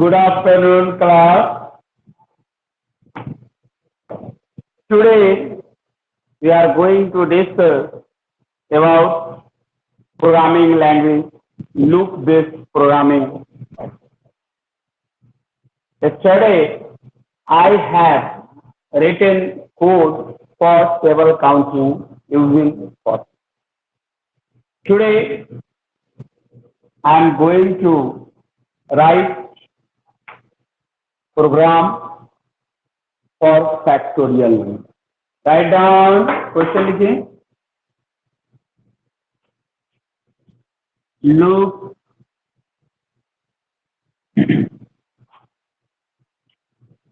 Good afternoon, class. Today we are going to discuss about programming language, loop-based programming. Yesterday I have written code for table counting using for. Today I am going to write program for factorial. Write down question लिखिए. Loop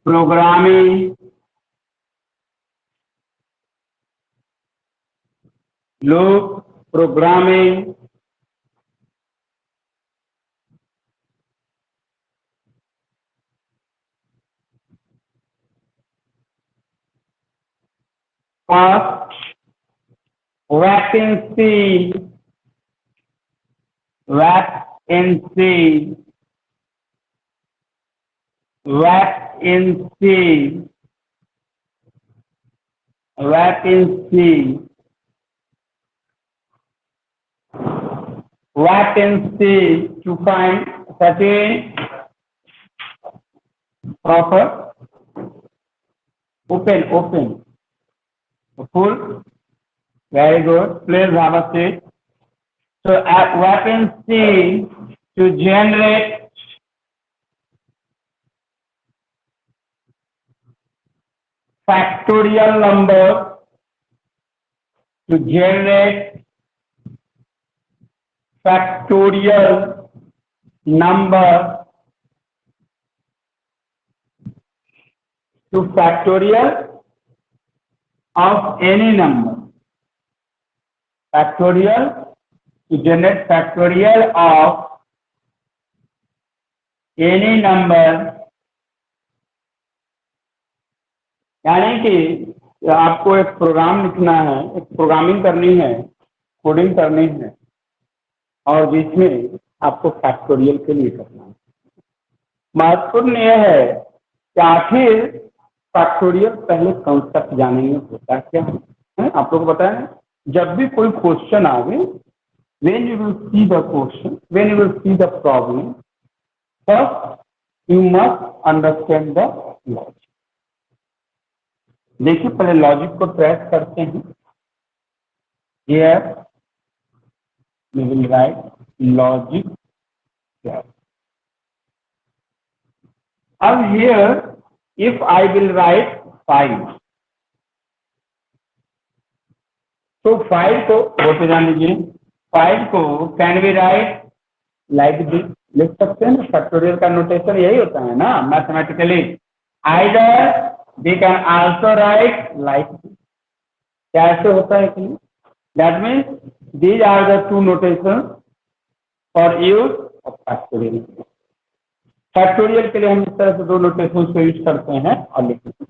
programming, loop programming first vacancy vacancy vacancy vacancy vacancy to find certain proper open full. Very good. Please have a seat. So at vacancy to generate factorial number, to generate factorial number, to factorial of any number, factorial to generate factorial of any number. यानी कि आपको एक programme लिखना है, एक programming करनी है, coding करनी है और जिसमें आपको फैक्टोरियल के लिए करना है. महत्वपूर्ण यह है कि आखिर फैक्टोरियल पहले कंसेप्ट जानेंगे होता क्या है. आप लोग बताएं, जब भी कोई क्वेश्चन आवे, when you will see the question, when you will see the problem, first you must understand the logic. देखिए पहले लॉजिक को ट्रेस करते हैं. Here we will write logic. अब here if I will write 5, तो 5 को बोलते जान लीजिए. 5 को can we write like this, लिख सकते हैं ना. फैक्टोरियल का नोटेशन यही होता है ना mathematically. Either we can also write like this. क्या ऐसे होता है कि that means these are the two notations for use of factorial. Factorial के लिए हम इस तरह से दो नोटेशन को यूज करते हैं और लिखते हैं.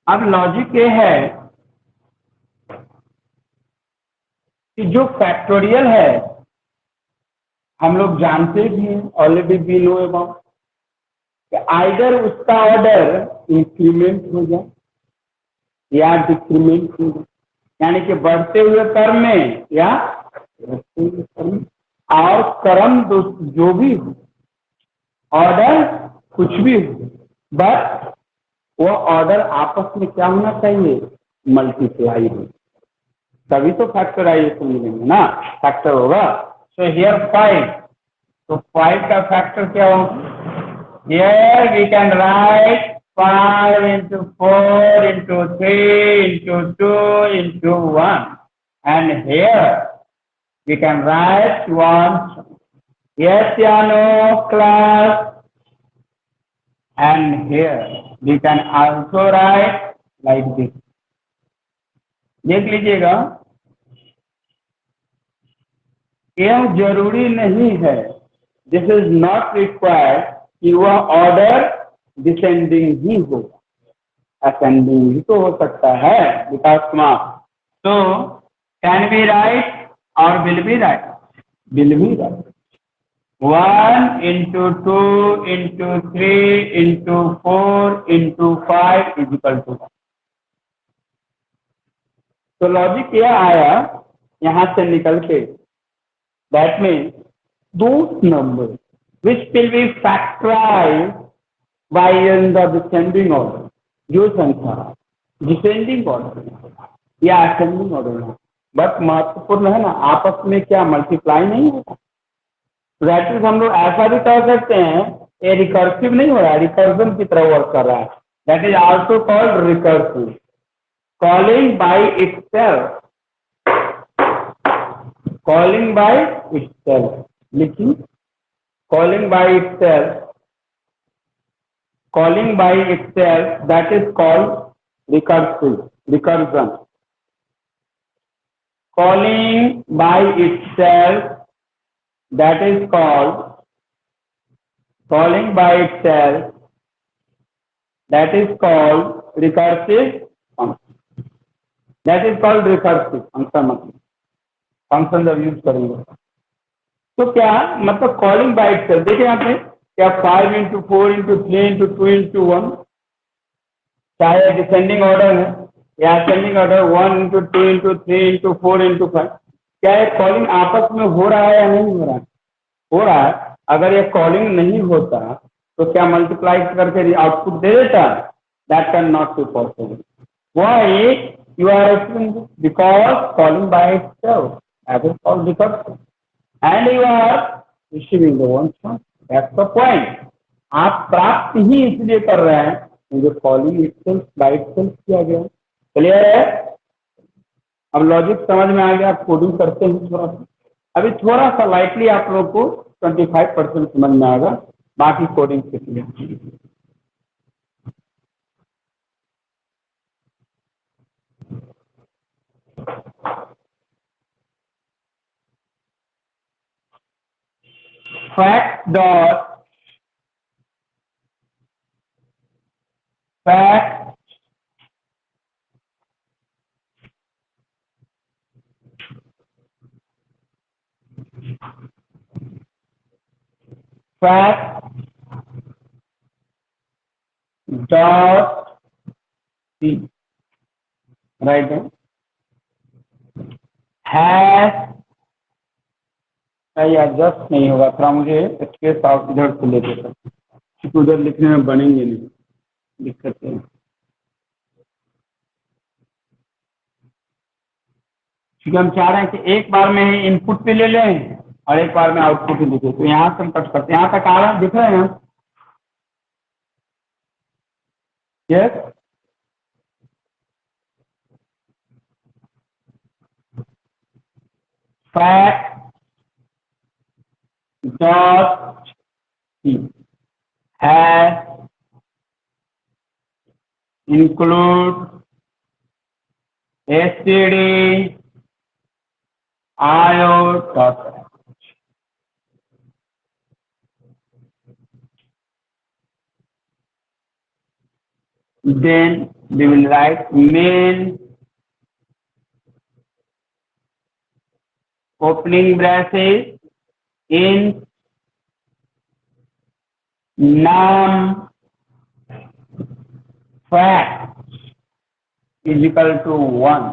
अब लॉजिक ये है कि जो फैक्टोरियल है हम लोग जानते भी हैं, already we know about, either उसका ऑर्डर इंक्रीमेंट हो जाए या डिक्रीमेंट हो जाए, यानी कि बढ़ते हुए क्रम में या घटते हुए क्रम में, और क्रम जो भी हो, ऑर्डर कुछ भी हो, बट वो ऑर्डर आपस में क्या होना चाहिए, मल्टीप्लाई हो, तभी तो फैक्टराइजेशन मिलेंगे ना, फैक्टर होगा. सो हियर 5, तो 5 का फैक्टर क्या होगा. Here we can write 5 into 4 into 3 into 2 into 1, and here we can write 1. Yes or no, class? And here we can also write like this. देख लीजिएगा, यह जरूरी नहीं है, दिस इज नॉट रिक्वायर्ड कि वह ऑर्डर डिसेंडिंग ही हो, ascending भी तो हो सकता है. विकास कुमार, तो कैन बी राइट और will be right, will be right. 1 into 2 into 3 into 4 into 5 is equal to 1. तो लॉजिक यह आया यहां से निकल के, that means those numbers which will be factorized by in the descending order, जो संख्या डिसेंडिंग ऑर्डर या असेंडिंग ऑर्डर है, बट महत्वपूर्ण है ना, आपस में क्या मल्टीप्लाई नहीं होगा। दैट इज हम लोग ऐसा भी कह सकते हैं ये रिकर्सिव नहीं हो रहा है, रिकर्जन की तरह वर्क कर रहा है। That is also called recursive, calling by itself, calling by itself. लिखिए, calling by itself, calling by itself, that is called recursion. Calling by itself, that is called calling by itself, that is called recursive function. That is called recursive function। Function जब use करेंगे तो क्या मतलब calling by itself. देखिए यहाँ पे क्या 5 into 4 into 3 into 2 into 1, चाहे डिसेंडिंग ऑर्डर है या ascending order, 1 into 2 into 3 into 4 into 5, क्या ये कॉलिंग आपस में हो रहा है या नहीं हो रहा है? हो रहा है। अगर ये कॉलिंग नहीं होता तो क्या मल्टीप्लाई करके आउटपुट दे देता? That can not be possible. Why you are because calling by itself, that is called recursive, and you are receiving the one shot. That's the point। आप प्राप्त ही इसलिए कर रहे हैं मुझे कॉलिंग इटसेल्फ बाय इटसेल्फ किया गया। क्लियर है? अब लॉजिक समझ में आ गया। आप कोडिंग करते हैं थोड़ा सा, अभी थोड़ा सा लाइटली आप लोग को 25% समझ में आएगा, बाकी कोडिंग सीख लिया। fact dot fact fact dot c, right है, हैश या जस्ट नहीं होगा, थोड़ा मुझे स्पेस आप इधर से लेके सर, क्योंकि उधर लिखने में बनेंगे नहीं, दिक्कत है। क्योंकि हम चाह रहे हैं कि एक बार में ही इनपुट भी ले लें और एक बार में आउटपुट भी लिखे, तो यहाँ से हम कट करते हैं। यहाँ तक आ रहा है, दिख रहे हैं? Yes, fact dot C hash include std io dot, then we will write main opening braces in num fact is equal to 1।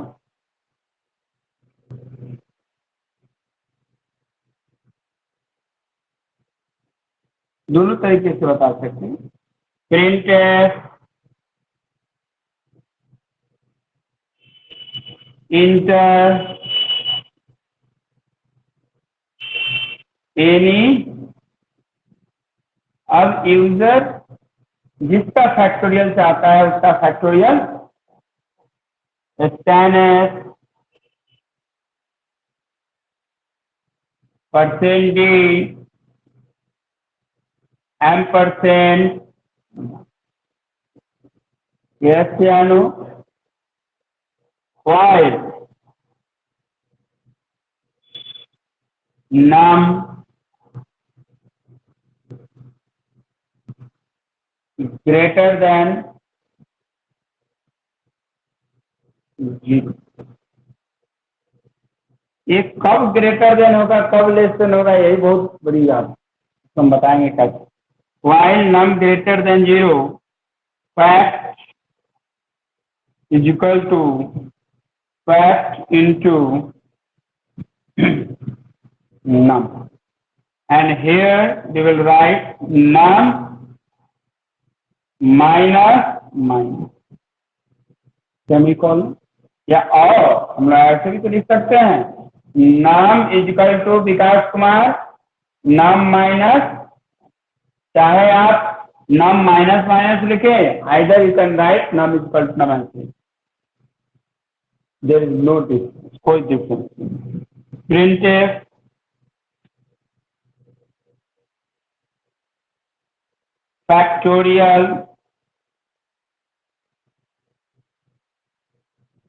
दोनों तरीके से बता सकते हैं। printf enter any, अब यूजर जिसका फैक्टोरियल चाहता है उसका फैक्टोरियल scanf %d ampersand यानो while num greater than 0। ये कब ग्रेटर देन होगा, कब लेस देन होगा, यही बहुत बड़ी बात है। हम बताएंगे कैसे। while num greater than 0 fact is equal to fact into num, and here we will write num minus semicolon, या और हम लोग ऐसे भी तो लिख सकते हैं नाम इज इक्वल टू विकास कुमार नाम माइनस, चाहे आप नाम माइनस माइनस लिखे, आइदर यू कैन राइट नाम इज इक्वल टू नाम ऐसे, देयर इज नो डिफरेंस, कोई डिफरेंस नहीं। Print factorial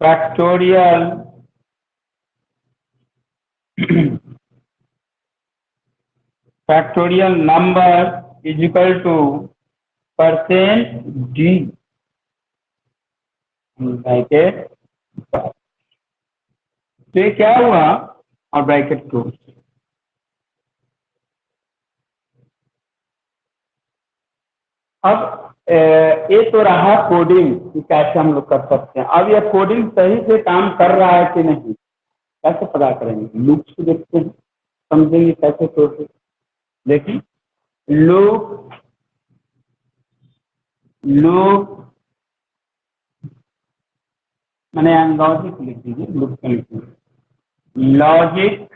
factorial factorial number is equal to percent d bracket, तो ये क्या हुआ और ब्रैकेट क्लोज। अब ये तो रहा कोडिंग कि कैसे हम लोग कर सकते हैं। अब यह कोडिंग सही से काम कर रहा है कि नहीं कैसे पता करेंगे, लूप से देखते हैं, समझेंगे कैसे तोड़ते। देखिए लूप मैंने लॉजिक लिख दीजिए, लूप में लिख दीजिए लॉजिक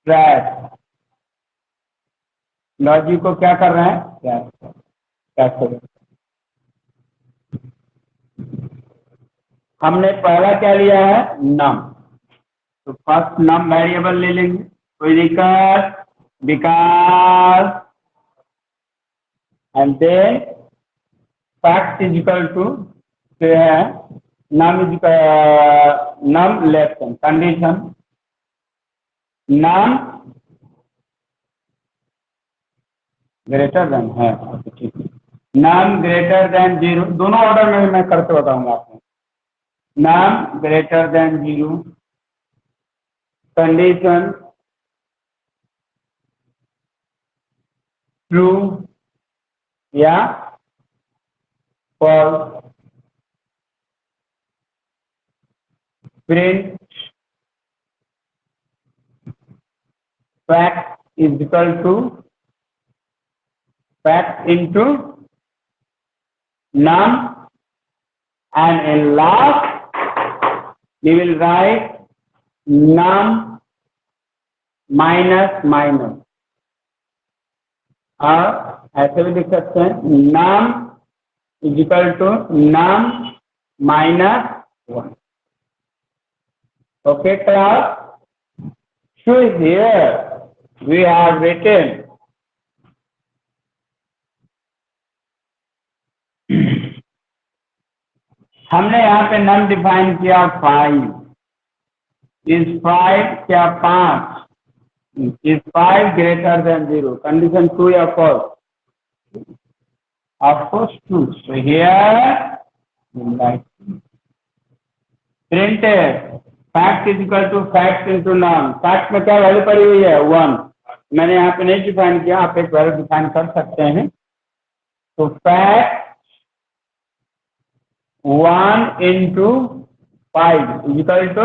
ट्रैक, लॉजिक को क्या कर रहे हैं ट्रैक। हमने पहला क्या लिया है नम, तो फर्स्ट नम वेरिएबल ले लेंगे, कोई दिक्कत Vikas and then fact is equal to है num is num less than condition num greater than है, ठीक है, नम ग्रेटर देन 0, दोनों ऑर्डर में मैं करके बताऊंगा आपको। Num greater than 0 condition true या false, print fact is equal to fact into num, and in last we will write num minus minus, और ऐसे भी लिख सकते हैं num is equal to num minus 1. Okay class, so here we have written हमने यहाँ पे नम define किया 5, इज 5 क्या 5, is 5 greater than 0, condition true या false, of course true, so here printed fact is equal to fact into num, fact में क्या value पड़ी हुई है 1, मैंने यहाँ पे नहीं डिफाइन किया, आप एक वैल्यू डिफाइन कर सकते हैं, तो fact 1 into 5 is equal to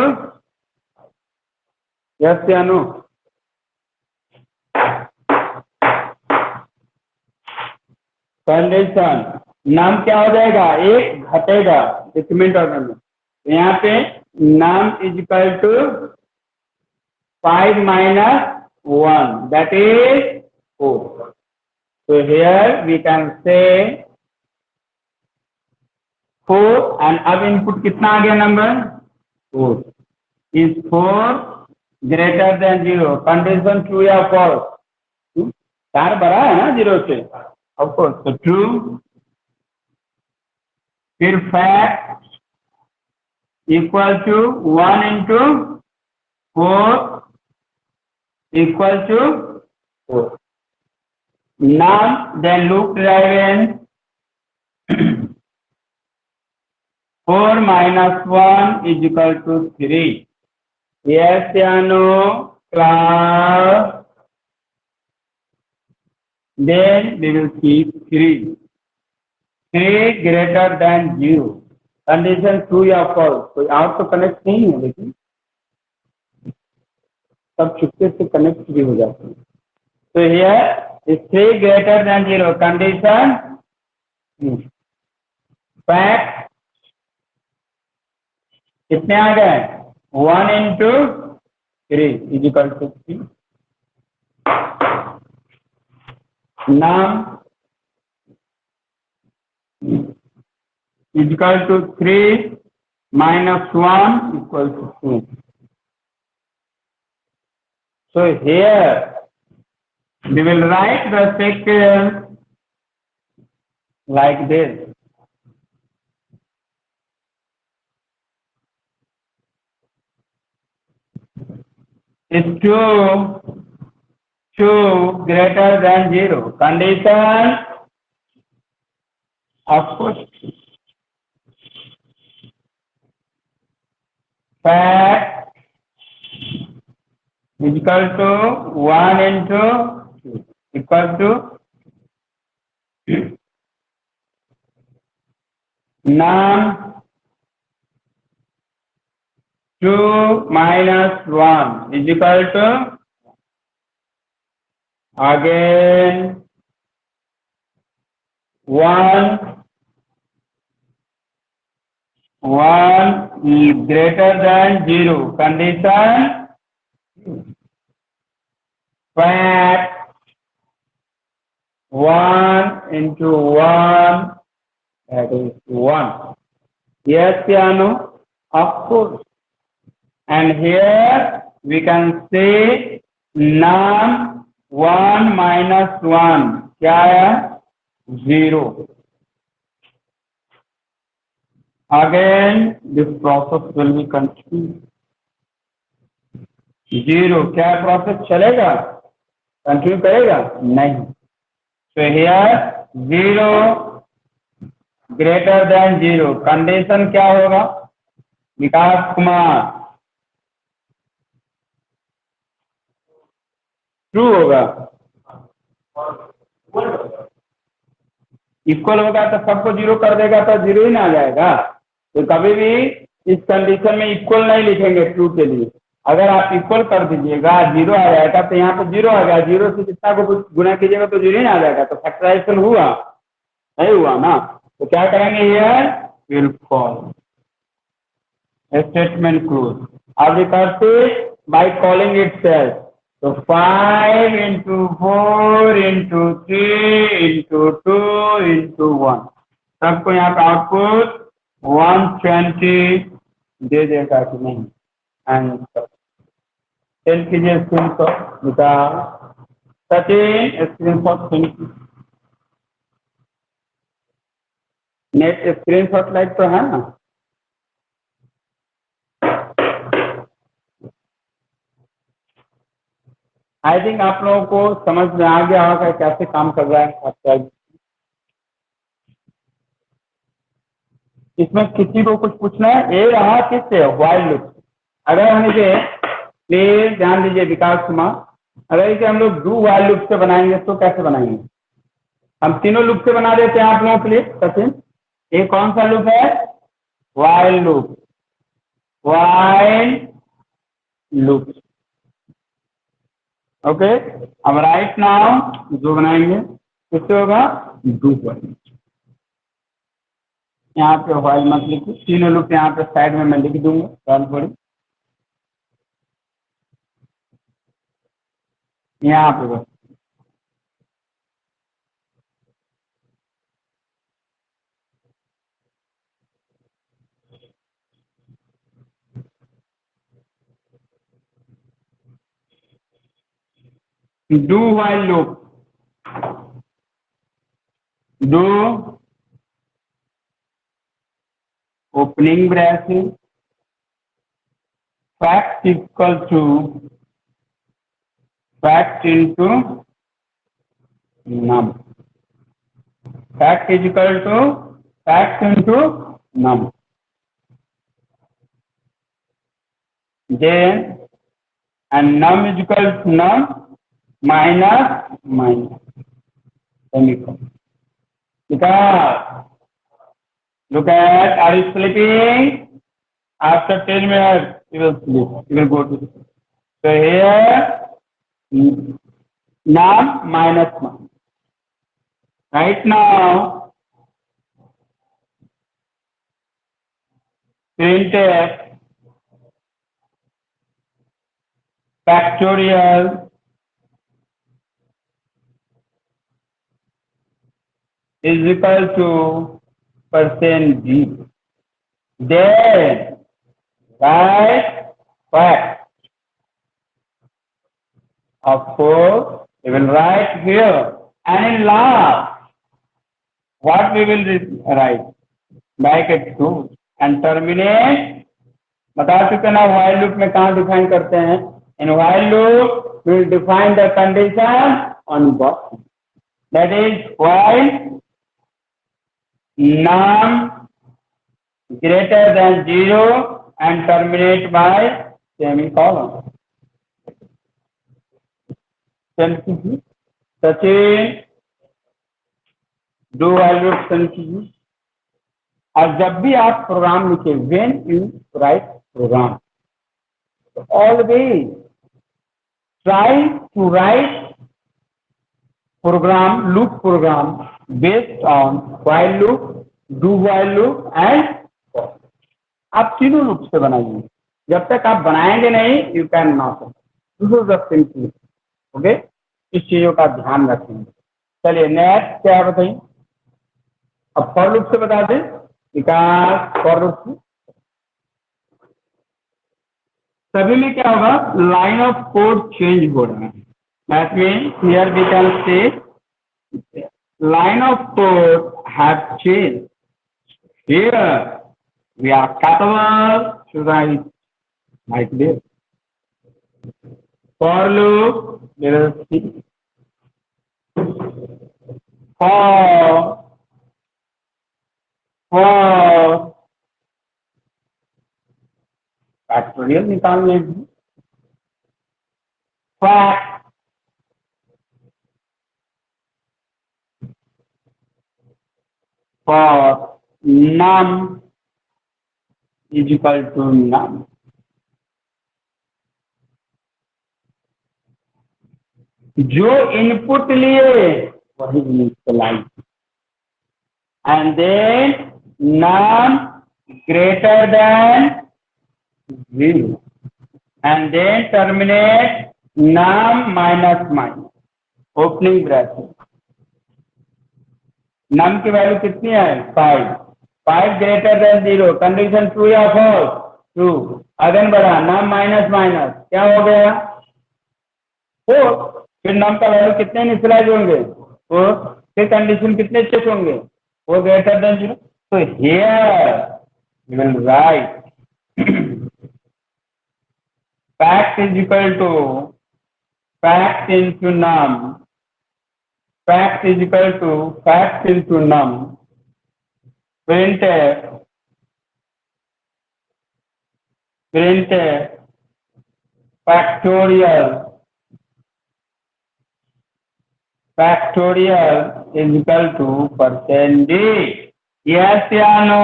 yes या नो, कंडीशन नाम क्या हो जाएगा, एक घटेगा डिक्रीमेंट ऑर्डर में, तो यहाँ पे नाम is equal to 5 minus 1 that is 4, so here we can say 4, and अब इनपुट कितना आ गया number 4, is 4 greater than 0, condition true या फॉल्स, 4 बड़ा है ना 0 से, ऑफ कोर्स, तो ट्रू, फिर fact equal to 1 into 4 equal to 4, now then loop driven 4 minus 1 is equal to 3, yes या no class, then we will keep 3. 3 greater than 0. Condition true या false, कोई आउट तो कनेक्ट नहीं है, लेकिन सब चुपके से कनेक्ट भी हो जाते हैं. तो here 3 greater than 0 condition fact कितने आ गए, 1 into 3 इज इक्वल टू 3. नाम is equal to 3 minus 1 equal to 2. So here we will write the sequence like this. Is 2 greater than 0. Condition, of course, fact is equal to 1 into 2 equal to num 2 minus 1 is equal to again 1 is greater than 0. Condition fact 1 into 1, that is 1. Yes या no? Of course. And here we can say num 1 minus 1 क्या है, 0. Again this process will be continued. 0 क्या process चलेगा, continue करेगा नहीं. So here 0 greater than 0 condition क्या होगा, विकास Kumar, true होगा. इक्वल होगा तो सबको 0 कर देगा तो 0 ही ना आ जाएगा. तो कभी भी इस कंडीशन में इक्वल नहीं लिखेंगे ट्रू के लिए. अगर आप इक्वल कर दीजिएगा 0 आ जाएगा, तो यहाँ पे 0 आ गया, 0 से जितना को गुना कीजिएगा तो 0 ही ना आ जाएगा. तो फैक्टराइजेशन हुआ नहीं हुआ ना. तो क्या करेंगे, here will fall statement close. अब रिकर्स बाय कॉलिंग इटसेल्फ. तो 5 into 4 into 3 into 2 into 1 सबको यहाँ पे आउटपुट 120 दे देगा कि नहीं. आंसर सेंड कीजिए स्क्रीनशॉट निकाल, सचिन स्क्रीनशॉट सेंड कीजिए. नेट स्क्रीनशॉट लाइट तो है ना. आई थिंक आप लोगों को समझ में आ गया होगा कैसे काम कर रहा है आपका. इसमें किसी को कुछ पूछना है, ए रहा किससे, व्हाइल लूप. अगर हम इसे प्लीज ध्यान दीजिए विकास कुमार, अगर इसे हम लोग डू व्हाइल लूप से बनाएंगे तो कैसे बनाएंगे. हम तीनों लूप से बना देते हैं आप लोगों के लिए. सचिन ये कौन सा लूप है, while loop. While loop okay. अब राइट नाउ जो बनाएंगे किससे होगा, डू व्हाइल. यहाँ पे व्हाइल मत लिखिए, तीनों लूप यहाँ पे साइड में मैं लिख दूंगा. Don't worry. यहाँ पे बस do while loop. Do opening bracket fact equal to fact into num. Fact is equal to fact into num. Then and num is equal to num minus minus. semicolon. Because look at, are you sleeping? After 10 minutes, you will sleep. You will go to sleep. So here, num minus 1. Right now, printf factorial is equal to %g. Then write fact. Of course, we will write here. And in last, what we will write? Bracket 2 and terminate. बता चुके ना while loop में कहाँ define करते हैं? In while loop, we will define the condition on box. That is while num greater than 0 and terminate by semicolon. Sachin do while loop continue. और जब भी आप प्रोग्राम लिखे, when you write program, always try to write program, loop program based on while loop, do while loop and for. आप तीनों loop से बनाइए. जब तक आप बनाएंगे नहीं, you can not. This is the simple. Okay, इस चीजों का ध्यान रखेंगे. चलिए नेक्स्ट क्या बताइए. अब फॉर लूप से बता दें. विकास फॉर लूप से सभी में क्या होगा, लाइन ऑफ कोड चेंज हो रहा है. That means here we can say line of code have changed. Here we are capable to write like this. For loop, we will see. For factorial निकालने हैं. Fact for num is equal to num. जो input लिए वही initialise. And then num greater than 0 and then terminate num minus minus opening bracket. नम की value कितनी है, 5. 5 greater than 0, condition true या false, true. Again बढ़ा, नम माइनस माइनस क्या हो गया, 4. फिर नम का वैल्यू कितने इनिशियलाइज होंगे, 4. फिर कंडीशन कितने चेक होंगे, 4 ग्रेटर देन 0. तो here we will write fact is equal to fact into num. Fact is equal to fact into num. Printf factorial is equal to %d. Yes या no?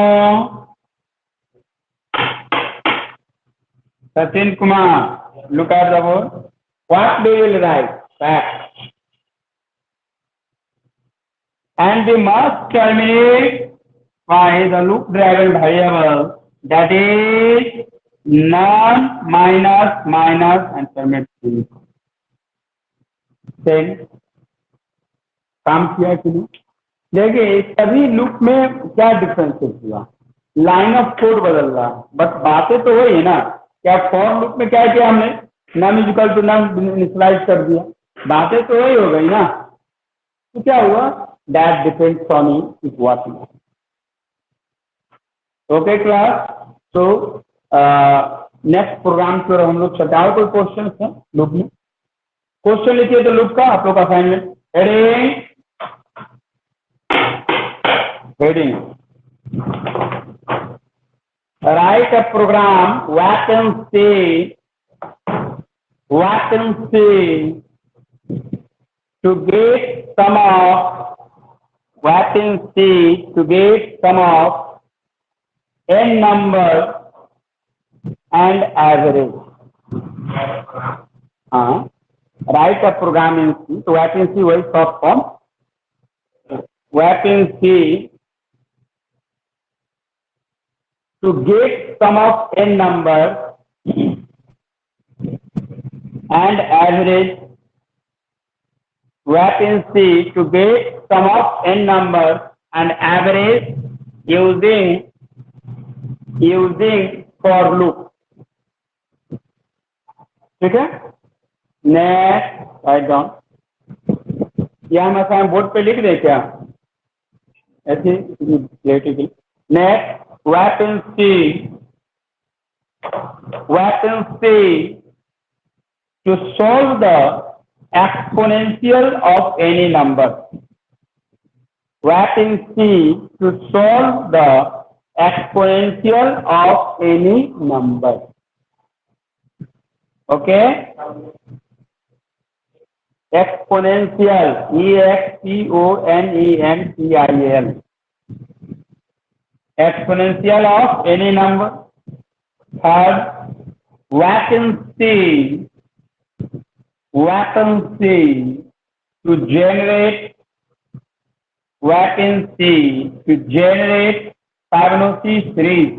Sachin Kumar, look at the board. What do you will write? Fact. And we must terminate by the loop driven variable, that is num minus minus and terminate. Then काम किया कि नहीं. देखिए सभी loop में क्या differences हुआ, line of code बदल रहा, बट बातें तो वही है ना. क्या फॉर लूप में क्या किया हमने, num is equal to num initialize कर दिया, बातें तो वही हो गई ना. तो क्या हुआ, that depends on is what you. Okay class. तो नेक्स्ट प्रोग्राम पर हम लोग चर्चा. कोई क्वेश्चन है लूप में, क्वेश्चन लिखिए तो लूप का आप लोग का assignment. Heading write a program vacancy to get sum of What in C to get sum of n number and average. Write a program in C. So what in C was short form. What in C to get sum of n numbers and average. What in C to get sum of n numbers and average using for loop. ठीक है, next write down, या हम ऐसा board पे लिख दें क्या ऐसे next vacancy to solve the exponential of any number. Vacancy to solve the exponential of any number. Okay? Exponential, exponential. Exponential of any number. Third, vacancy to generate Fibonacci series.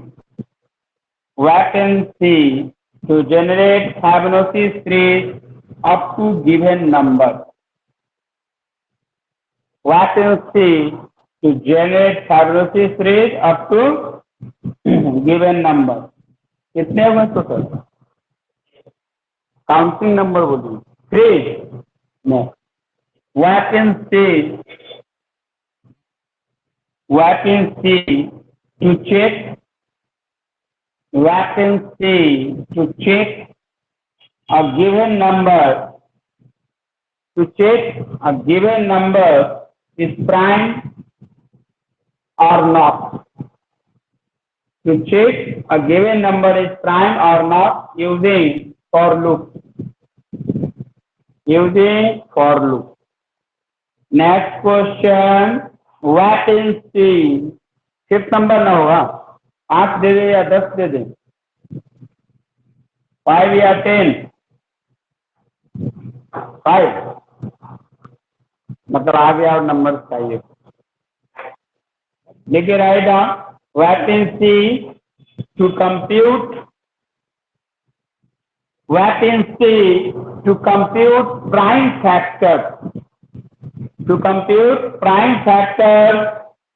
Vacancy to generate Fibonacci series up to given number. Vacancy to generate Fibonacci series up to given number. कितने हुए total? Counting number बोलिए. 3. No. Vacancy to check a given number is prime or not. To check a given number is prime or not using for loop. Next question, vacancy. Fifth number ना होगा, 8 दे दे या 10 दे दे, 5 या 10. 5 मतलब आ गया और number चाहिए. लेके write down vacancy to compute prime factor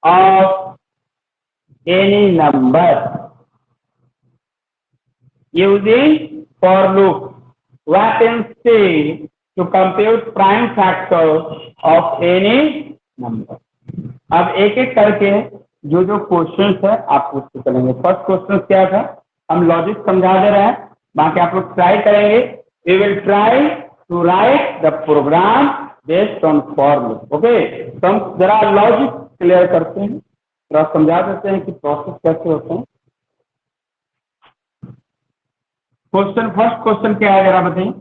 of any number using for loop. Vacancy to compute prime factor of any number. अब एक एक करके जो क्वेश्चन है आप पूछते चलेंगे. फर्स्ट क्वेश्चन क्या था, हम लॉजिक समझा दे रहे हैं, बाकी आप लोग ट्राई करेंगे. We will try to write the program based on for loop. Okay, तो हम जरा लॉजिक क्लियर करते हैं, थोड़ा समझा देते हैं कि प्रोसेस कैसे होते हैं. फर्स्ट क्वेश्चन क्या है जरा बताइए.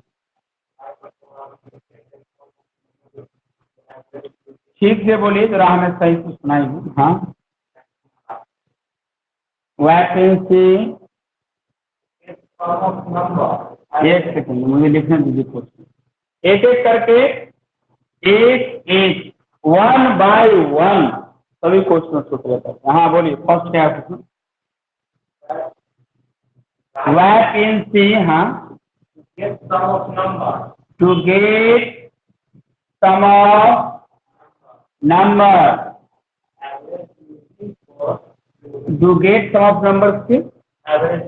ठीक से बोलिए जरा, हमें सही से सुनाइए. हाँ, वैकेंसी, एक सेकंड मुझे लिखने दीजिए क्वेश्चन. एक एक करके एक 1 by 1 सभी क्वेश्चन छूट रहता है. हाँ बोलिए, फर्स्ट क्या है क्वेश्चन. वैकेंसी, हाँ, to get sum of number, to get sum of number की एवरेज.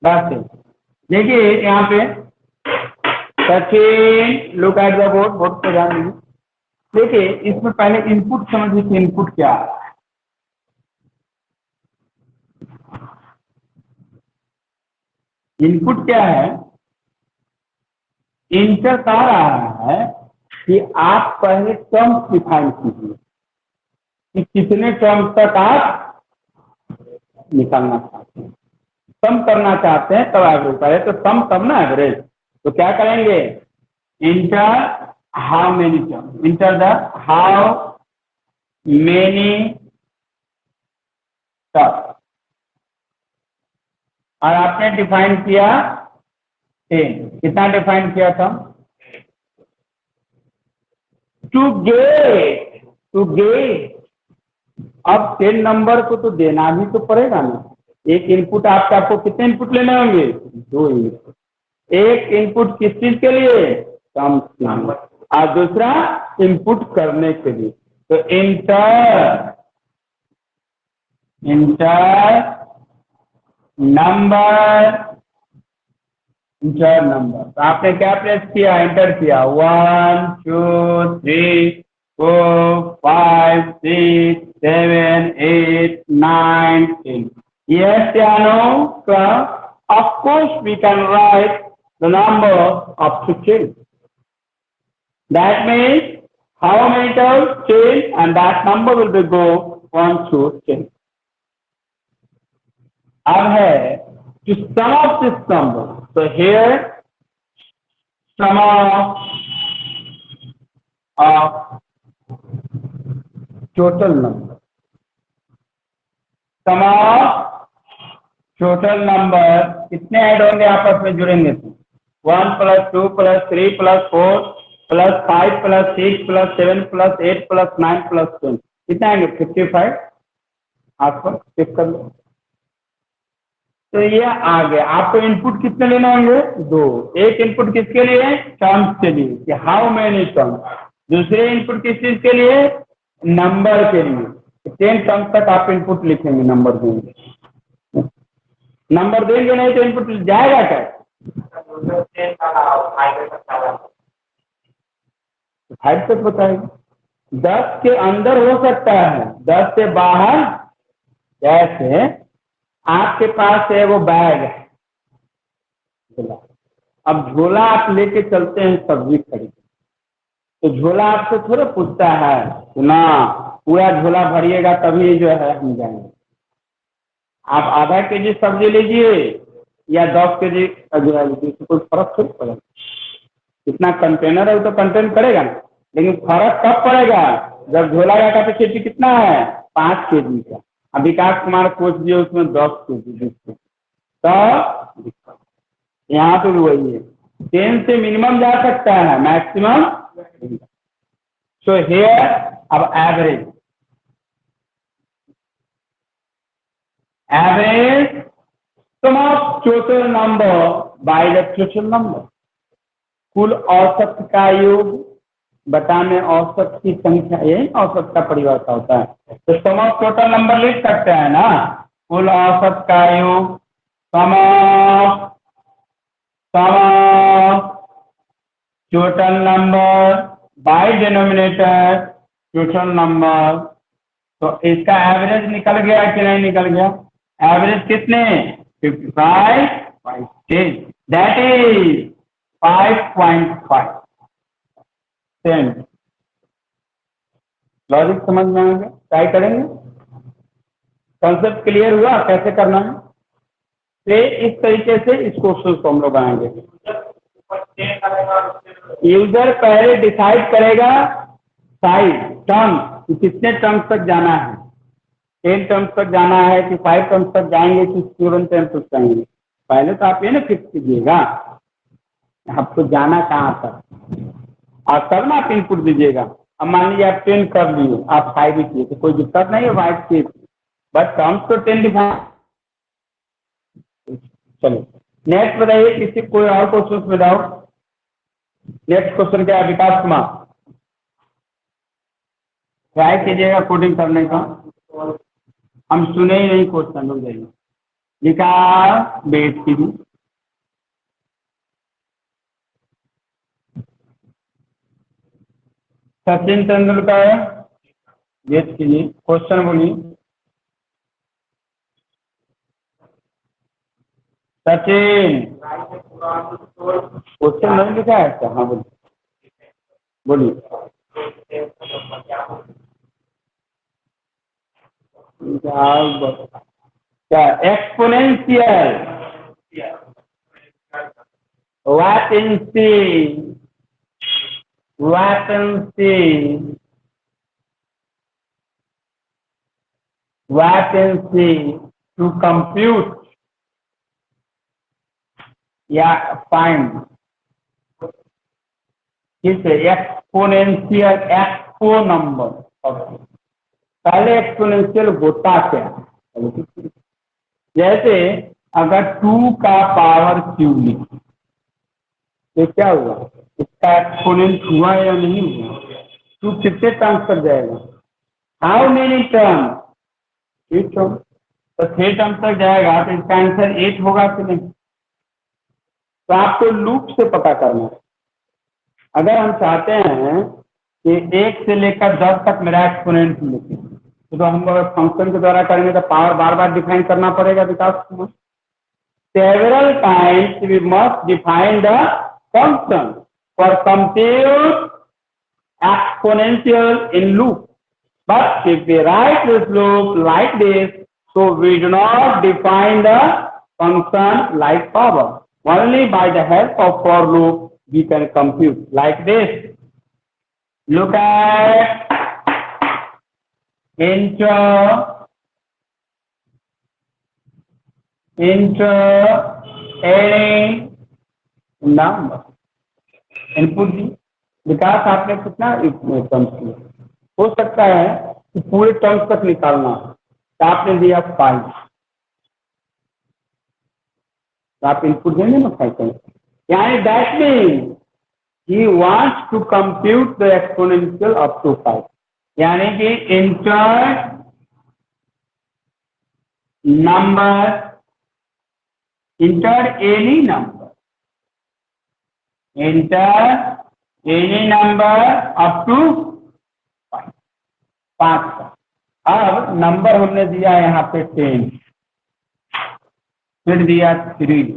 बस देखिए यहाँ पे Sachin, look at the board पे ध्यान दीजिए. देखिए इसमें पहले इनपुट समझिए कि इनपुट क्या है. इनपुट क्या है, इंटर कह रहा है कि आप पहले टर्म्स डिफाइन कीजिए कि कितने टर्म्स तक आप निकालना चाहते हैं. सम करना चाहते हैं तब एवरेज, पहले तो सम तब ना एवरेज. तो क्या करेंगे, enter how many terms, enter the how many terms, और आपने डिफाइन किया 10, कितना डिफाइन किया था? टू गेट अब 10 नंबर को तो देना भी तो पड़ेगा ना। एक इनपुट आपको कितने इनपुट लेने होंगे? 2 इनपुट। एक इनपुट किस चीज के लिए? टर्म्स के लिए, और दूसरा इनपुट करने के लिए। तो इंटर नंबर, इंटर नंबर। तो आपने क्या प्रेस किया? एंटर किया। 1 2 3 4 5 6 7 8 9 10। Yes or no? Of course we can write the number up to 10. That means how many terms? 10, and that number will be go 1 to 10. अब है to sum of this number. So here sum of total number. Sum of total number कितने add होंगे आपस में जुड़ेंगे? 1 + 2 + 3 + 4 + 5 + 6 + 7 + 8 + 9 + 10 कितना आएंगे? 55। आपको चेक कर लो। तो ये आ गया। आपको इनपुट कितने लेने होंगे? 2। एक इनपुट किसके लिए? टर्म्स के लिए, कि हाउ मेनी टर्म्स। दूसरे इनपुट किस चीज के लिए? नंबर के लिए। 10 टर्म्स तक आप इनपुट लिखेंगे, नंबर देंगे। नंबर देंगे नहीं तो इनपुट जाएगा क्या? 5 तक बताएगा। 10 के अंदर हो सकता है, 10 से बाहर। जैसे आपके पास है वो बैग है, अब झोला आप लेके चलते हैं सब्जी खरीद, तो झोला आपसे थोड़ा पूछता है ना पूरा झोला भरिएगा तभी जो है हम जाएंगे। आप आधा केजी सब्जी लीजिए या 10 केजी अजवा लीजिए, तो कोई फर्क थोड़ी पड़ेगा। कितना कंटेनर है वो तो कंटेन करेगा ना, लेकिन फर्क कब पड़ेगा? जब झोला का कैपेसिटी कितना है? 5 केजी का। अब विकास कुमार कोच जी उसमें 10 केजी, तो यहाँ पे भी वही है। 10 से मिनिमम जा सकता है, मैक्सिमम। सो हियर अब average some of total number by the total number, कुल औसत का योग बटा में औसत की संख्या, यही औसत का परिभाषा होता है। तो सम ऑफ टोटल नंबर लिख सकते हैं ना, कुल औसत का योग sum of total number by denominator total number. तो इसका एवरेज निकल गया कि नहीं निकल गया? एवरेज कितने? 55.10, दैट इज 5.5। लॉजिक समझ में आएगा? ट्राई करेंगे। कॉन्सेप्ट क्लियर हुआ कैसे करना है? तो इस तरीके से इस क्वेश्चन को हम लोग बनाएंगे। यूजर पहले डिसाइड करेगा साइज टर्म कि कितने टर्म्स तक जाना है, 10 टर्म्स तक जाना है कि 5 टर्म्स तक जाएंगे कि 7 टर्म्स तक जाएंगे। पहले तो आप ये ना फिक्स कीजिएगा आपको जाना कहाँ तक, और तब ना आप इनपुट दीजिएगा। अब मान लीजिए आप 10 कर लिए, आप 5 ही किए तो कोई दिक्कत नहीं है, 5 किए, बट टर्म्स तो 10 दिखा। चलो नेक्स्ट बताइए, किसी कोई और क्वेश्चन में डाउट? नेक्स्ट क्वेश्चन क्या है? विकास कुमार ट्राई कीजिएगा कोडिंग करने का। हम सुने ही नहीं क्वेश्चन, लोग जाइए। विकास बेट कीजिए। सचिन तेंदुलकर बेट कीजिए, क्वेश्चन बोलिए। सचिन क्वेश्चन नहीं लिखा है क्या? हाँ बोलिए बोलिए। क्या exponential? What in C? vacancy to compute या फाइंड किस एक्सपोनेंशियल एक्सपो नंबर। पहले एक्सपोनेंशियल होता क्या, जैसे अगर 2 का पावर क्यू लिखी तो क्या हुआ, इसका एक्सपोनेंट हुआ या नहीं हुआ, 2 कितने टर्म्स पर जाएगा, हाउ मेनी टर्म, 3 टर्म, तो 3 टर्म तक जाएगा तो इसका आंसर 8 होगा कि नहीं। तो आपको लूप से पता करना है। अगर हम चाहते हैं कि 1 से लेकर 10 तक मेरा एक्सपोनेंट लिखें तो हम अगर फंक्शन के द्वारा करेंगे तो पावर बार बार डिफाइन करना पड़ेगा। Because several times we must define the function for compute exponential in loop. But if we write this loop like this, so we do not define the function like power. Only by the help of for loop we can compute like this. Look at enter any number input दी। विकास आपने कितना terms किया, हो सकता है कि पूरे terms तक निकालना हो तो आपने दिया 5, तो आप इनपुट देंगे ना 5, यानी that mean he wants to compute the exponential up to 5, यानी कि enter number, enter any number, enter any number up to 5 का। अब नंबर हमने दिया यहाँ पे 10, फिर दिया 3,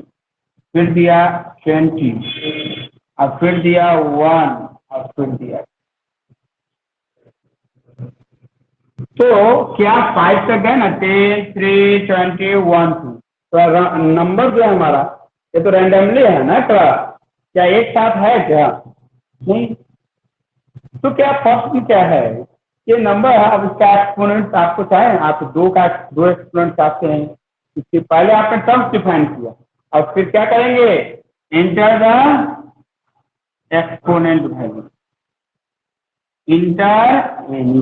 फिर दिया 20, और फिर दिया 1, और फिर दिया, तो क्या 5 तक है ना, 10, 3, 20, 1, 2। तो नंबर जो है हमारा ये तो रैंडमली है ना, क्या एक साथ है क्या, नहीं। तो क्या फर्स्ट क्या है, ये नंबर है। अब इसका एक्सपोनेंट आपको चाहे आप 2 एक्सपोनेंट चाहते हैं, इससे पहले आपने टर्म्स डिफाइन किया और फिर क्या करेंगे, enter the exponent value, inter any.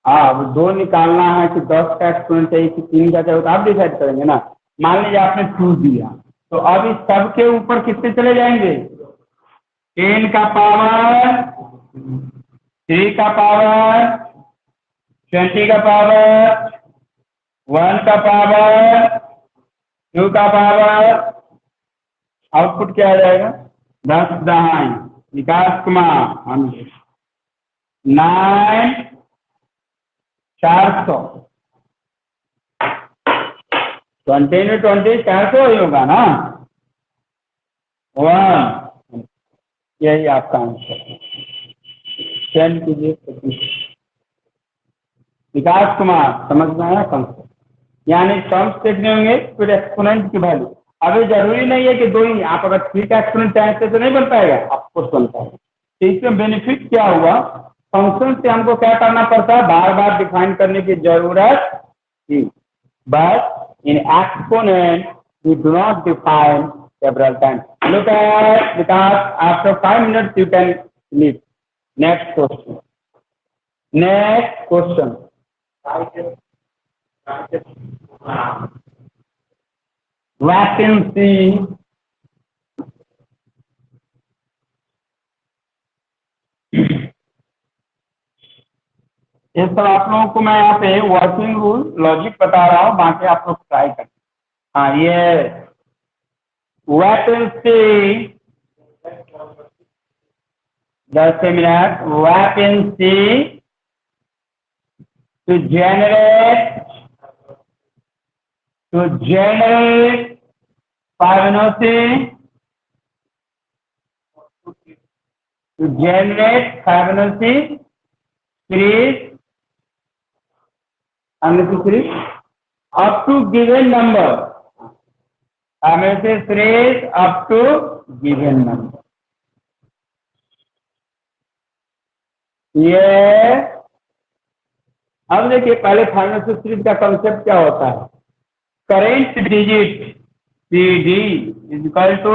अब 2 निकालना है कि 10 का एक्सपोनेंट चाहिए कि 3 का चाहिए, तो आप डिसाइड करेंगे ना। मान लीजिए आपने 2 दिया, तो अब इस सब के ऊपर कितने चले जाएंगे, 10 का पावर, 3 का पावर, 20 का पावर, 1 का पावर, 2 का पावर। आउटपुट क्या आ जाएगा, 10 दहाई, विकास कुमार 9 400, 20 में 20 400 ही होगा ना, 1, यही आपका आंसर। सेंड कीजिए। विकास कुमार समझ में आया कंसेप्ट, यानी टर्म्स देखने होंगे फिर एक्सपोनेंट की वैल्यू। अभी जरूरी नहीं है कि 2 ही, आप अगर 3 का एक्सपोनेंट चाहते तो नहीं बन पाएगा, आपको बनता है। तो इसमें बेनिफिट क्या हुआ, फंक्शन से हमको क्या करना पड़ता है, बार बार डिफाइन करने की जरूरत थी। But in exponent we do not define several times. Look at, because after 5 minutes you can leave. Next question. Next question. Vacancy. ये सब आप लोगों को मैं यहाँ पे वर्किंग रूल लॉजिक बता रहा हूँ, बाकी आप लोग ट्राई करें। हाँ, ये vacancy, just a minute, vacancy to generate Fibonacci, series up to given number, series up to given number। ये अब देखिए, पहले फाइनेंशियल सीरीज का कंसेप्ट क्या होता है? Current digit CD is equal to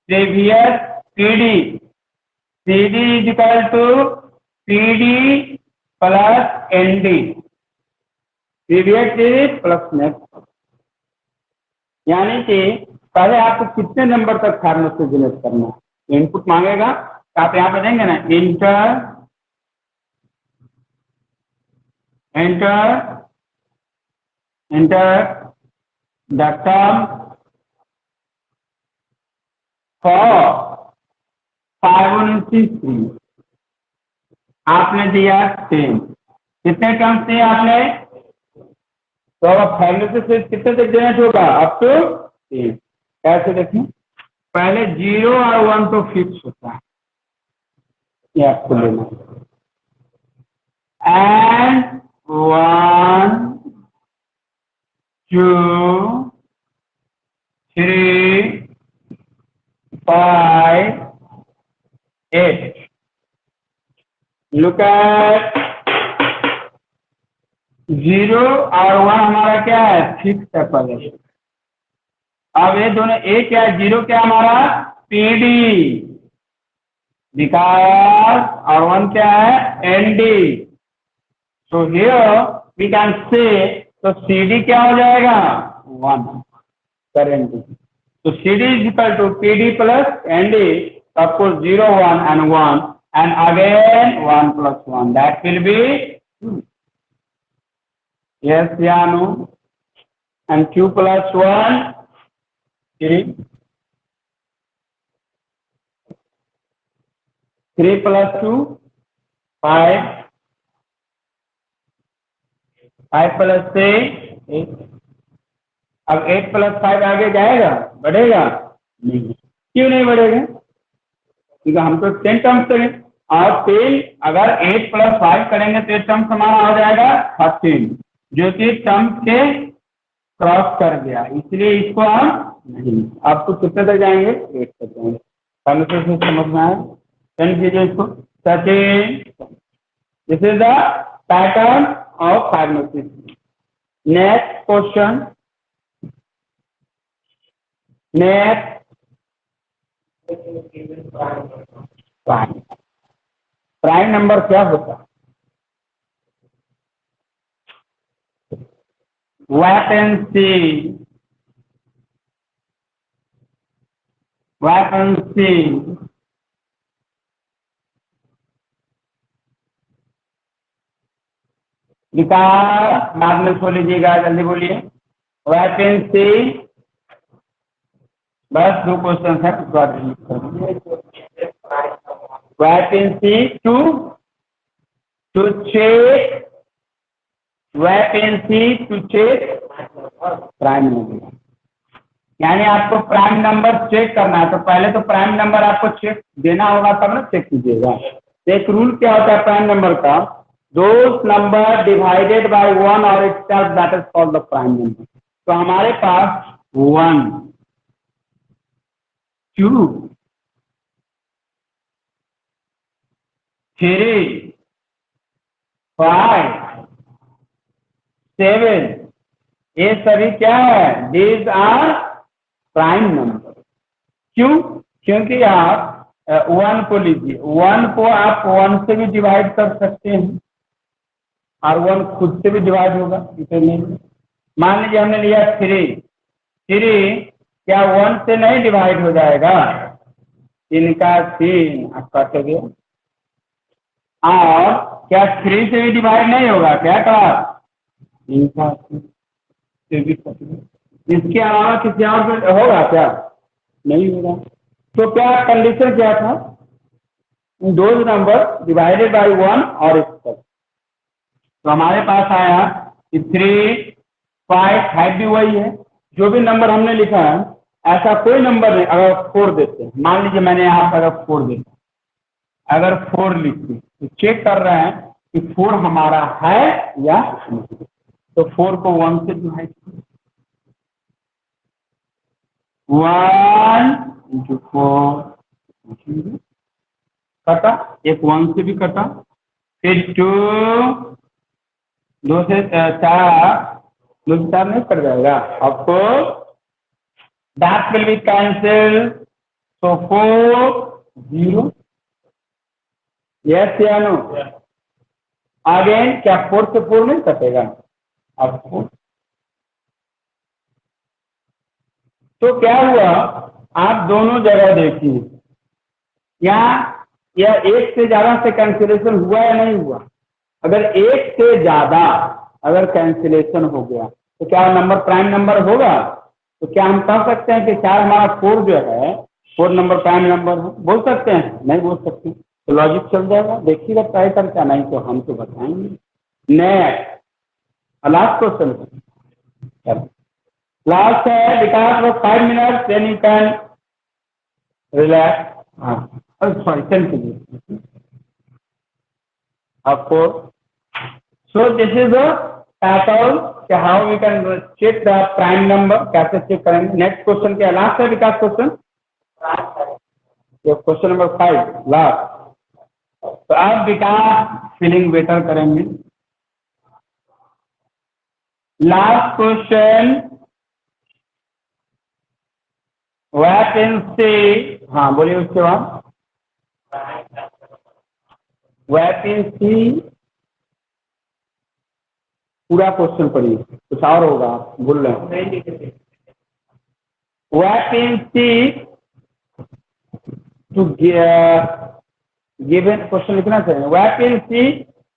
previous PD, CD is equal to PD plus ND, previous digit plus next. यानी कि पहले आपको कितने नंबर तक फार्मूला जनरेट करना है, इनपुट मांगेगा तो आप यहाँ पे देंगे ना, enter the term for Fibonacci 3, आपने दिया 10, कितने टर्म्स दिए आपने? तो अब फिबोनाची से कितने तक जनरेट होगा? Up to 10। कैसे देखें? पहले 0 और 1 तो फिक्स होता है, ये आपको लेना है, एंड 1 2 3 5 8। लुक एट 0 और 1 हमारा क्या है? फिक्स है पहले। अब ये दोनों ए क्या है? 0 क्या हमारा? PD, विकास, और 1 क्या है? ND। So here we can say, तो CD क्या हो जाएगा? 1 करेंट। तो CD is equal to PD plus ND, of course 0 1 and 1 and again 1 plus 1, that will be 2. Yes या no? And 2 plus 1 3, 3 plus 2 5, 5 plus 6 8। अब 8 plus 5 आगे जाएगा, बढ़ेगा नहीं? क्यों नहीं बढ़ेगा? क्योंकि हम तो 10 टर्म्स करें, और 10 अगर 8 प्लस 5 करेंगे तो ये टर्म्स हमारा हो जाएगा 13, जो कि टर्म्स के क्रॉस कर गया, इसलिए इसको हम नहीं। आपको कितने तक जाएंगे? 8 तक जाएंगे। फाइनेंशियल से समझना है, सेंड कीजिए इसको। 13, this is the pattern of financial. Next question, next prime number क्या होता है? वैकेंसी, वैकेंसी विकास, बाद में खोल लीजिएगा, जल्दी बोलिए। वैकेंसी, बस 2 क्वेश्चन है, vacancy to check, vacancy to check prime number. यानी आपको प्राइम नंबर चेक करना है, तो पहले तो प्राइम नंबर आपको चेक देना होगा, तब ना चेक कीजिएगा। एक रूल क्या होता है प्राइम नंबर का? दोस नंबर डिवाइडेड बाय 1 और itself, that is called the prime number. तो हमारे पास 1 2 3 5 7, ये सभी क्या है? These are prime number. क्यों? क्योंकि आप 1 को लीजिए, 1 को आप 1 से भी डिवाइड कर सकते हैं, और 1 खुद से भी डिवाइड होगा, इसे नहीं। मान लीजिए हमने लिया 3, क्या 1 से नहीं डिवाइड हो जाएगा? इनका 3 आप काट गया, और क्या 3 से भी डिवाइड नहीं होगा? क्या कहा? इनका से भी कट गया। इसके अलावा किसी और पे होगा क्या? नहीं होगा। तो क्या कंडीशन क्या था? दो नंबर डिवाइडेड बाय 1 और इसका, तो हमारे पास आया कि 3 5 5 भी वही है। जो भी नंबर हमने लिखा है, ऐसा कोई नंबर नहीं। अगर 4 देते हैं, मान लीजिए मैंने यहाँ पर अगर 4 देता, अगर 4 लिखते तो चेक कर रहे हैं कि 4 हमारा है या नहीं। तो 4 को 1 से डिवाइड करो, 1 into 4, कटा, एक 1 से भी कटा, फिर 2, 2 से 4, 2 से 4 नहीं कट जाएगा आपको, that will be cancelled, so 4 0, yes या नो, अगेन क्या 4 से 4 नहीं कटेगा आपको, तो क्या हुआ, आप दोनों जगह देखिए, यहाँ यह एक से ज्यादा से कैंसिलेशन हुआ या नहीं हुआ, अगर एक से ज्यादा अगर कैंसिलेशन हो गया तो क्या नंबर प्राइम नंबर होगा, तो क्या हम कह सकते हैं कि 4 हमारा 4 जो है 4 नंबर प्राइम नंबर है, बोल सकते हैं, नहीं बोल सकते, तो लॉजिक चल जाएगा, देखिएगा ट्राई करके, नहीं तो हम तो बताएंगे। नेक्स्ट लास्ट क्वेश्चन, लास्ट है विकास वो 5 minute, then you can relax, हाँ सॉरी 10 कीजिए आपको, so this is a pattern कि how we can check the prime number, कैसे चेक करेंगे। नेक्स्ट क्वेश्चन क्या लास्ट है विकास क्वेश्चन, ये क्वेश्चन नंबर 5 लास्ट, तो अब विकास फीलिंग बेटर करेंगे। लास्ट क्वेश्चन वैकेंसी, हाँ बोलिए उसके बाद, वैकेंसी पूरा क्वेश्चन पढ़िए, कुछ और होगा आप भूल रहे हैं, वैकेंसी टू गिवन क्वेश्चन लिखना चाहिए, वैकेंसी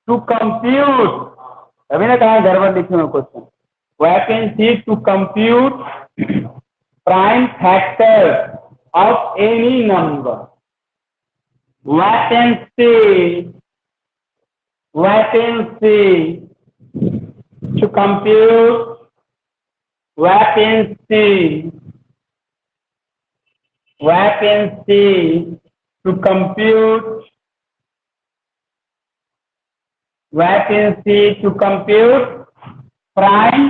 टू कंप्यूट, अभी ना कहा गड़बड़ लिखे में question, vacancy to compute prime factor of any number, vacancy to compute vacancy to compute prime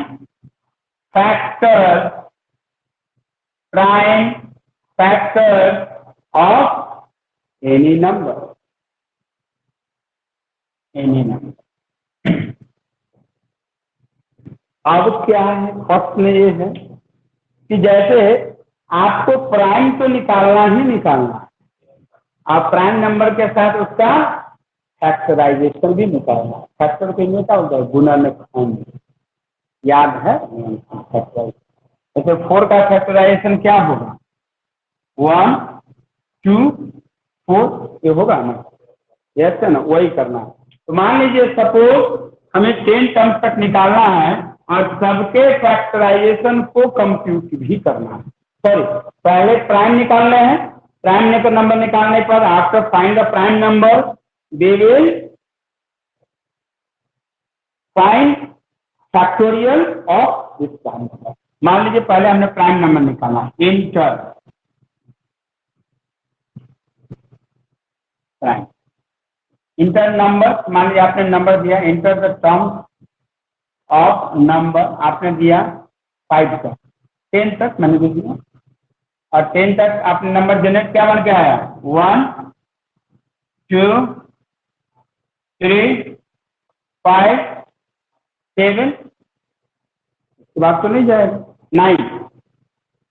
factor of any number, अब क्या है, फर्स्ट में ये है कि जैसे आपको प्राइम तो निकालना ही निकालना है, आप प्राइम नंबर के साथ उसका फैक्टराइजेशन भी निकालना है, फैक्टर के लिए क्या होता है, गुना में खाएंगे, याद है फैक्टराइजेशन, जैसे 4 का फैक्टराइजेशन क्या होगा, 1 2 4 ये होगा ना, यस है ना, वही करना है। तो मान लीजिए सपोज हमें 10 टर्म्स तक निकालना है और सबके फैक्टराइजेशन को कंप्यूट भी करना है, सॉरी पहले प्राइम निकालना है, प्राइम नंबर निकालने पर after find the prime number they will find factorial of this prime number. मान लीजिए पहले हमने प्राइम नंबर निकाला, इंटर प्राइम, इंटर नंबर, मान लीजिए आपने नंबर दिया, enter the term of number आपने दिया 5 तक, 10 तक मैंने दे दिया, और 10 तक आपने नंबर जनरेट क्या बन के आया, 1 2 3 5 7, उसके बाद तो नहीं जाएगा,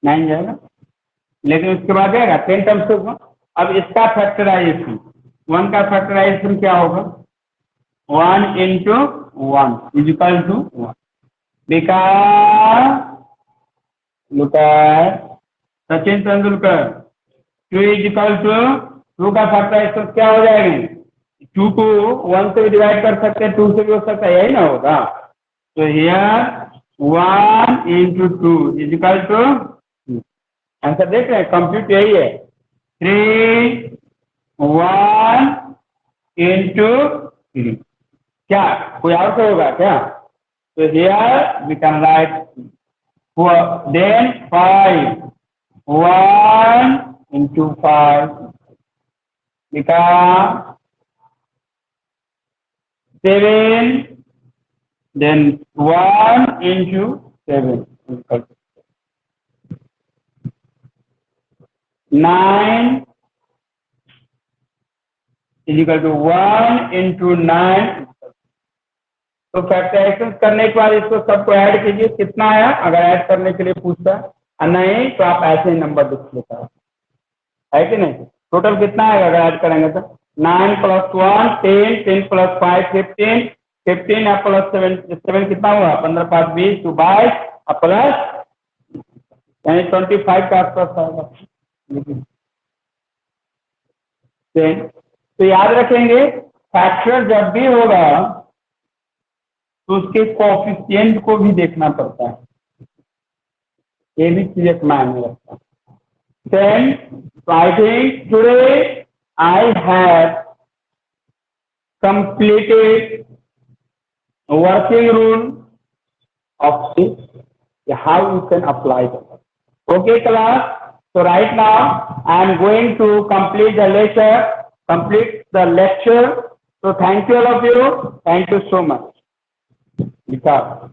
9 जाएगा, लेकिन उसके बाद जाएगा 10 टर्म्स होगा। अब इसका फैक्टराइजेशन, 1 का फैक्टराइजेशन क्या होगा, 1 into 1 is equal to 1, because look at Sachin Tendulkar, 2 is equal to 2 का फैक्टराइजेशन क्या हो जाएगा, 2 को 1 से भी डिवाइड कर सकते हैं, 2 से भी हो सकता है, यही ना होगा, तो here 1 into 2 is equal to, answer देख रहे हैं, कंप्यूट यही है, 3 1 into 3, क्या कोई और तो होगा क्या, तो here we can write then 5 1 into 5 become 7, then 1 into 7 9 is equal to 1 into 9। तो फैक्टराइजेशन करने के बाद इसको सबको ऐड कीजिए, कितना आया? अगर ऐड करने के लिए पूछता है नहीं तो आप ऐसे ही नंबर लिख लेता है कि नहीं? टोटल कितना आएगा अगर ऐड करेंगे तो? 9 + 1 10, 10 + 5 15, 15 या प्लस 7 कितना हुआ? 15 5 20 तो 22 प्लस यानी 25 के आसपास आएगा। तो याद रखेंगे फैक्टर जब भी होगा तो उसके कोएफिशिएंट को भी देखना पड़ता है, ये भी चीज एक मायने रखता है। Then, so I think today I have completed working rule of this, how you can apply them. Okay, class. So right now I am going to complete the lecture. So thank you all of you. Thank you so much. Because